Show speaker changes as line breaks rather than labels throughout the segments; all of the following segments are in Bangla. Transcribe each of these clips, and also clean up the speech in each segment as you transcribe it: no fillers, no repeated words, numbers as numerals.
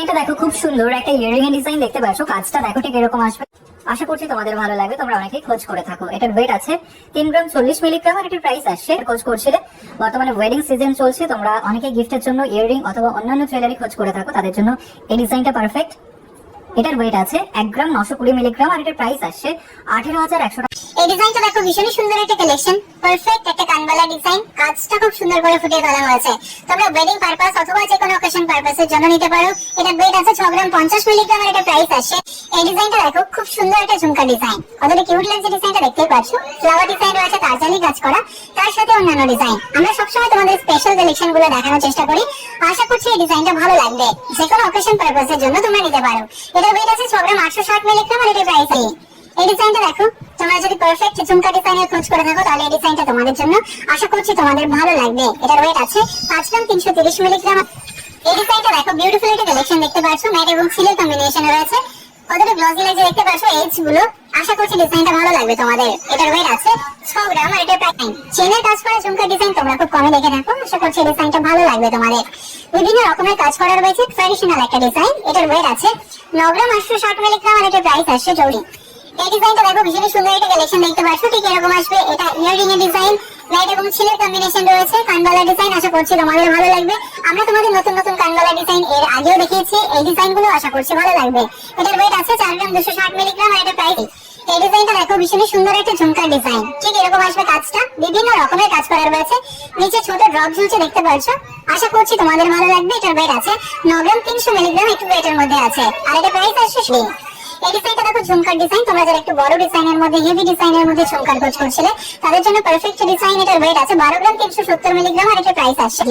ডিজাইনটা দেখো, খুব সুন্দর একটা ইয়ারিং এর ডিজাইন দেখতে পাচ্ছ। কাজটা দেখো ঠিক এরকম আসবে। আশা করছি তোমাদের ভালো লাগবে, তোমরা অনেকেই খোঁজ করে থাকো। এটার ওয়েট আছে 3 গ্রাম 40 মিলিগ্রাম আর এটার প্রাইস আসছে, খোঁজ করছিলে বর্তমানে ওয়েডিং সিজন চলছে, তোমরা অনেকেই গিফটের জন্য ইয়ারিং অথবা অন্যান্য জুয়েলারি খোঁজ করে থাকো, তাদের জন্য এই ডিজাইনটা পারফেক্ট। এটার ওয়েট আছে 1 গ্রাম 920 মিলিগ্রাম আর এটার প্রাইস আসছে 18,100 টাকা।
এই ডিজাইনটা দেখো, ভীষণই সুন্দর একটা কালেকশন, পারফেক্ট একটা কানবালা ডিজাইন। কাজটা খুব সুন্দর করে ফুটিয়ে তোলা হয়েছে। তোমরা ওয়েডিং পারপাস অথবা যে কোনো অকেশন পারপাসের জন্য নিতে পারো। এটা ওয়েট আছে 6 গ্রাম 50 মিলিগ্রাম আর এটা প্রাইস আসছে। এই ডিজাইনটা দেখো, খুব সুন্দর একটা ঝুমকা ডিজাইন, কতটা কিউট লাগছে ডিজাইনটা, দেখতেই পাচ্ছ। ফ্লাওয়ার ডিজাইন রয়েছে, তারজালি কাজ করা, তার সাথে অন্যান্য ডিজাইন। আমরা সবসময় তোমাদের স্পেশাল কালেকশন গুলো দেখানোর চেষ্টা করি। আশা করছি এই ডিজাইনটা ভালো লাগবে, যে কোনো অকেশন পারপাসের জন্য তোমরা নিতে পারো। এটা ওয়েট আছে 6 গ্রাম 860 মিলিগ্রাম আর এটা প্রাইস আছে। এই ডিজাইনটা দেখো, তোমরা যদি পারফেক্ট ঝুমকা ডিজাইনের খোঁজ করে থাকো তাহলে এই ডিজাইনটা তোমাদের জন্য, আশা করছি তোমাদের ভালো লাগবে। এটার ওয়েট আছে 5 গ্রাম 330 মিলিগ্রাম। এই ডিজাইনটা দেখো, বিউটিফুল একটা কালেকশন দেখতে পাচ্ছ, ম্যাট এবং সিলের কম্বিনেশন রয়েছে, কতটা গ্লসি লাগছে দেখতে পাচ্ছ এজ গুলো। আশা করছি ডিজাইনটা ভালো লাগবে তোমাদের। এটার ওয়েট আছে 6 গ্রাম আর এটার প্রাইস চেনের কাজ করা ঝুমকা ডিজাইন তোমরা খুব কমে দেখে থাকো। আশা করছি ডিজাইনটা ভালো লাগবে তোমাদের। বিভিন্ন রকমের কাজ করা রয়েছে, ট্র্যাডিশনাল একটা ডিজাইন। এটার ওয়েট আছে 9 গ্রাম 860 মিলিগ্রাম আর এটার প্রাইস আসছে 40। এই ডিজাইনটা দেখো, ভীষণ সুন্দর একটা কালেকশন দেখতে পাচ্ছ, ঠিক এরকম আসবে। এটা ইয়ারিং এর ডিজাইন, লাইট এবং সিলের কম্বিনেশন রয়েছে, কানবালা ডিজাইন। আশা করছি তোমাদের ভালো লাগবে। আমরা তোমাদের নতুন নতুন কানবালা ডিজাইন এর আগেও দেখিয়েছি, এই ডিজাইনগুলো আশা করছি ভালো লাগবে। এটার ওয়েট আছে 4 গ্রাম 260 মিলিগ্রাম আর এটা প্রাইস। এই ডিজাইনটা দেখো, ভীষণ সুন্দর একটা ঝুমকার ডিজাইন, ঠিক এরকম আসবে। কাজটা বিভিন্ন রকমের কাজ করা রয়েছে, নিচে ছোট ড্রপ ঝুলছে দেখতে পাচ্ছ। আশা করছি তোমাদের ভালো লাগবে। এটার ওয়েট আছে 9 গ্রাম 300 মিলিগ্রাম, একটু ওয়েটের মধ্যে আছে আর এটা প্রাইস আসছে। এই ডিজাইনটা দেখো, ঝুমকার ডিজাইন। তোমরা যারা একটু বড় ডিজাইনের মধ্যে, হেভি ডিজাইনের মধ্যে ঝুমকার খোঁজ করছিলে তাদের জন্য পারফেক্ট ডিজাইন। এটার ওয়েট আছে 12 গ্রাম 370 মিলিগ্রাম আর এটা প্রাইস আসছে।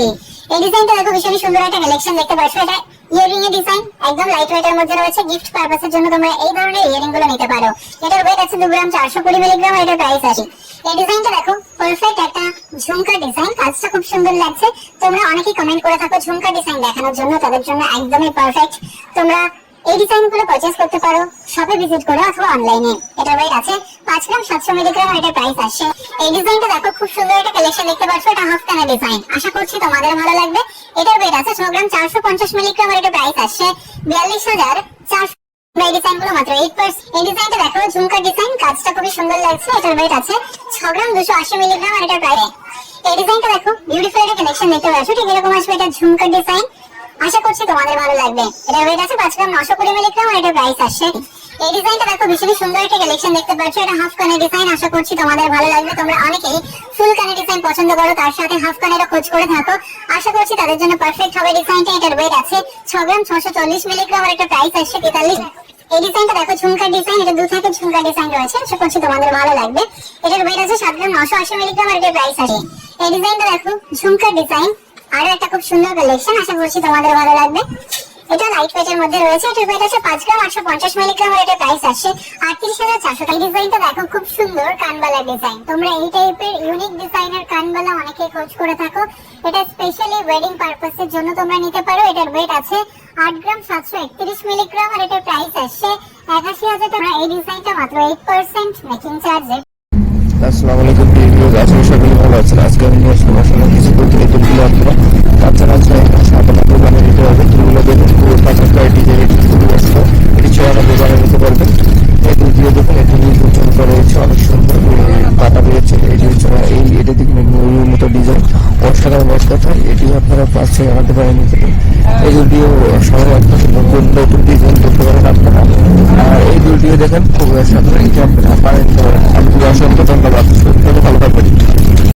এই ডিজাইনটা দেখো, ভীষণ সুন্দর একটা কালেকশন দেখতে পাচ্ছ। এটা ইয়ারিং এর ডিজাইন, একদম লাইট ওয়েটের মধ্যে রয়েছে। গিফট পারপাসের জন্য তোমরা এই ধরনের ইয়ারিং গুলো নিতে পারো। এটার ওয়েট আছে 2 গ্রাম 420 মিলিগ্রাম আর এটা প্রাইস আসে। এই ডিজাইনটা দেখো, পারফেক্ট একটা ঝুমকা ডিজাইন, কাজটা খুব সুন্দর লাগছে। তোমরা অনেকেই কমেন্ট করে থাকো ঝুমকা ডিজাইন দেখানোর জন্য, তাদের জন্য একদমই পারফেক্ট। তোমরা এই ডিজাইন গুলো পারচেজ করতে পারো শপে ভিজিট করে অথবা অনলাইনে। এটা ওয়েট আছে 5 গ্রাম 700 মিলিগ্রাম আর এটা প্রাইস আসছে। এই ডিজাইনটা দেখো, খুব সুন্দর একটা কালেকশন দেখতে পাচ্ছ। এটা হাফ কানের ডিজাইন, আশা করছি তোমাদের ভালো লাগবে। এটার ওয়েট আছে 6 গ্রাম 450 মিলিগ্রাম আর এটা প্রাইস আসছে 42,400। এই ডিজাইন গুলো মাত্র 8%। এই ডিজাইনটা দেখো, ঝুমকার ডিজাইন, কাজটা খুবই সুন্দর লাগছে। এটার ওয়েট আছে 6 গ্রাম 280 মিলিগ্রাম আর এটা প্রাইস। এই ডিজাইনটা দেখো, বিউটিফুল একটা কালেকশন দেখতে পাচ্ছ, ঠিক এরকম আসবে। এটা ঝুমকার ডিজাইন, আশা করছি তোমাদের ভালো লাগবে। এটা ওয়েট আছে 5 গ্রাম 920 মিলিগ্রাম আর এটা প্রাইস আসছে। এই ডিজাইনটা দেখো, ভীষণ সুন্দর একটা কালেকশন দেখতে পাচ্ছ। এটা হাফ কানের ডিজাইন, আশা করছি তোমাদের ভালো লাগবে। তোমরা অনেকেই ফুল কানের ডিজাইন পছন্দ করো, তার সাথে হাফ কানেরও খোঁজ করে থাকো, আশা করছি তাদের জন্য পারফেক্ট হবে ডিজাইনটা। এটার ওয়েট আছে 6 গ্রাম 640 মিলিগ্রাম আর এটা প্রাইস আসছে 43। এই ডিজাইনটা দেখো, ঝুমকার ডিজাইন। এটা দু থাকে ঝুমকার ডিজাইন রয়েছে, আশা করছি তোমাদের ভালো লাগবে। এটার ওয়েট আছে 7 গ্রাম 980 মিলিগ্রাম আর এটা প্রাইস আসে। এই ডিজাইনটা দেখো, ঝুমকার ডিজাইন, আরো একটা খুব সুন্দর কালেকশন, আশা করছি তোমাদের ভালো লাগবে। এটা লাইট ওয়েটের মধ্যে রয়েছে। এটার ওয়েট আছে 5 গ্রাম 850 মিলিগ্রাম আর এটা প্রাইস আসছে 38,400 টাকা। এই ডিজাইনটা দেখো, খুব সুন্দর কানবালা ডিজাইন। তোমরা এই টাইপের ইউনিক ডিজাইনের কানবালা অনেকেই খোঁজ করে থাকো, এটা স্পেশালি ওয়েডিং পারপাসের জন্য তোমরা নিতে পারো। এটার ওয়েট আছে 8 গ্রাম 731 মিলিগ্রাম আর এটার প্রাইস আসছে 81,000 টাকা। এই ডিজাইনটা মাত্র 8% মেকিং চার্জে।
আসসালামু আলাইকুম ভিউয়ার্স, আশা করি সকলে ভালো আছেন। আজকে আমি নিয়ে আসলাম আসলে কিছু প্রতিনিধি তুলগুলো আপনারা তাছাড়া সাধারণত দোকানে নিতে হবে। তুলগুলো দেখুন, পুরো কাঁচা কোয়ালিটি যে এটি খুবই ব্যস্ত, এটি চড়া দোকানে নিতে পারবেন। এই তুলগুলো দেখুন, এটি নির্বাচন করা হয়েছে, অনেক সুন্দর কাটা রয়েছে। এটি এটা দেখুন ময়ূর মতো ডিজাইন, অসাধারণ কথা। এটি আপনারা 5-6 আনতে পারেন। এই দুটিও সবাই আপনার নতুন নতুন ডিজাইন করতে পারেন আপনারা। এই দুটিও দেখেন খুব সাধারণ, এটি আপনারা পারেন।